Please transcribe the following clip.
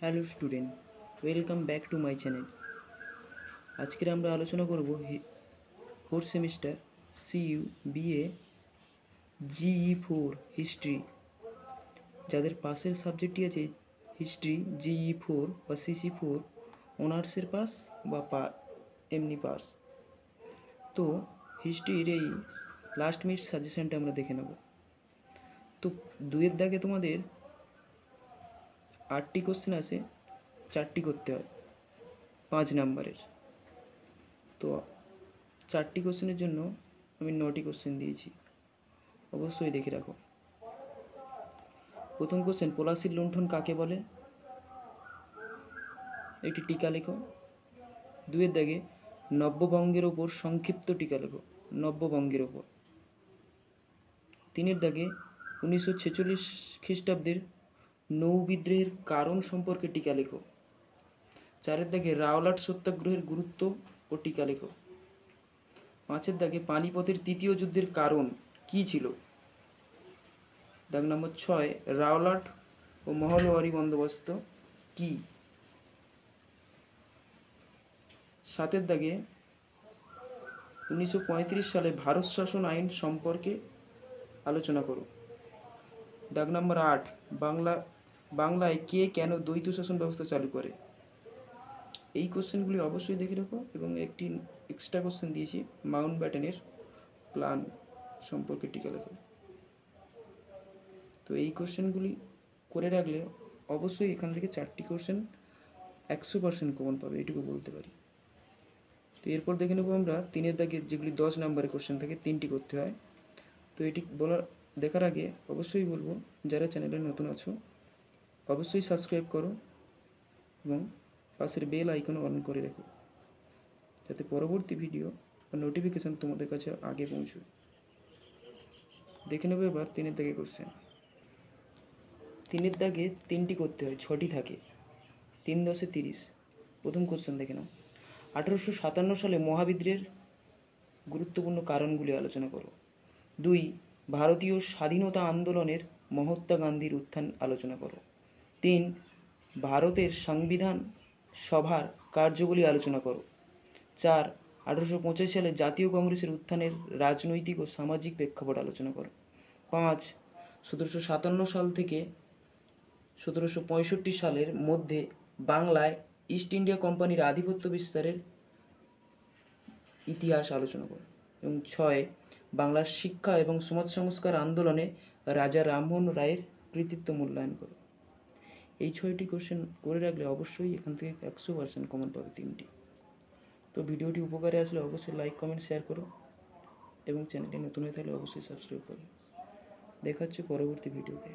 Hello student, welcome back to my channel. আজকের আমরা আলোচনা করব fourth semester CU BA GE4 history. যাদের পাসের সাবজেক্টটি আছে হিস্ট্রি GE4 বা CC4, অনার্সের পাস বা এমনি পাস। তো হিস্ট্রির এই লাস্ট মিনিট সাজেশনটা আমরা দেখে নেব। তো 2-এর দাগে তোমাদের 8টি কোশ্চেন আছে, 4টি করতে হয় 5 নাম্বারের। তো 4টি কোশ্চেনের জন্য আমি 9টি কোশ্চেন দিয়েছি, অবশ্যই দেখে রাখো। প্রথম কোশ্চেন, পলাশীর লুণ্ঠন কাকে বলে? একটি টিকা লেখো। 2-এর দাগে নব্যবঙ্গের ওপর সংক্ষিপ্ত টিকা লেখো, নব্যবঙ্গের ওপর। 3-এর দাগে 1946 খ্রিস্টাব্দের নৌ বিদ্রোহের কারণ সম্পর্কে টিকা লেখো। 4-এর দাগে রাওলাট সত্যাগ্রহের গুরুত্ব ও টিকা লেখো। 5-এর দাগে পানিপথের তৃতীয় যুদ্ধের কারণ কী ছিল? দাগ নম্বর 6, রাওলাট ও মহলওয়ারি বন্দোবস্ত কি? 7-এর দাগে 1935 সালে ভারত শাসন আইন সম্পর্কে আলোচনা করো। দাগ নম্বর 8, বাংলায় কে কেন দ্বৈত শাসন ব্যবস্থা চালু করে? এই কোশ্চেনগুলি অবশ্যই দেখে রাখো। এবং একটি এক্সট্রা কোশ্চেন দিয়েছি, মাউন্ট ব্যাটেনের প্ল্যান সম্পর্কে টিকা লেখো। তো এই কোশ্চেনগুলি করে রাখলে অবশ্যই এখান থেকে 4টি কোশ্চেন 100% কমন পাবে, এটুকু বলতে পারি। তো এরপর দেখে নেবো আমরা 3-এর দাগে যেগুলি 10 নম্বরের কোশ্চেন থাকে, 3টি করতে হয়। তো এটি দেখার আগে অবশ্যই বলবো, যারা চ্যানেলে নতুন আছো অবশ্যই সাবস্ক্রাইব করো এবং পাশের বেল আইকন অন করে রেখো, যাতে পরবর্তী ভিডিও বা নোটিফিকেশান তোমাদের কাছে আগে পৌঁছয়। দেখে নেবো এবার 3-এর দাগে কোশ্চেন। 3-এর দাগে 3টি করতে হয়, 6টি থাকে। 3 × 10 = 30। প্রথম কোশ্চেন দেখে নাও। 1857 সালে মহাবিদ্রোহের গুরুত্বপূর্ণ কারণগুলি আলোচনা করো। 2, ভারতীয় স্বাধীনতা আন্দোলনের মহাত্মা গান্ধীর উত্থান আলোচনা করো। 3, ভারতের সংবিধান সভার কার্যগুলি আলোচনা করো। 4, 1885 সালে জাতীয় কংগ্রেসের উত্থানের রাজনৈতিক ও সামাজিক প্রেক্ষাপট আলোচনা করো। 5, 1757 সাল থেকে 1765 সালের মধ্যে বাংলায় ইস্ট ইন্ডিয়া কোম্পানির আধিপত্য বিস্তারের ইতিহাস আলোচনা করো। এবং 6, বাংলার শিক্ষা এবং সমাজ সংস্কার আন্দোলনে রাজা রামমোহন রায়ের কৃতিত্ব মূল্যায়ন করো। এই 6টি কোশ্চেন করে রাখলে অবশ্যই এখান থেকে 100% কমন পাবে 3টি। তো ভিডিওটি উপকারে আসলে অবশ্যই লাইক, কমেন্ট, শেয়ার করো এবং চ্যানেলটি নতুন হয়ে থাকলে অবশ্যই সাবস্ক্রাইব করো। দেখা হচ্ছে পরবর্তী ভিডিওতে।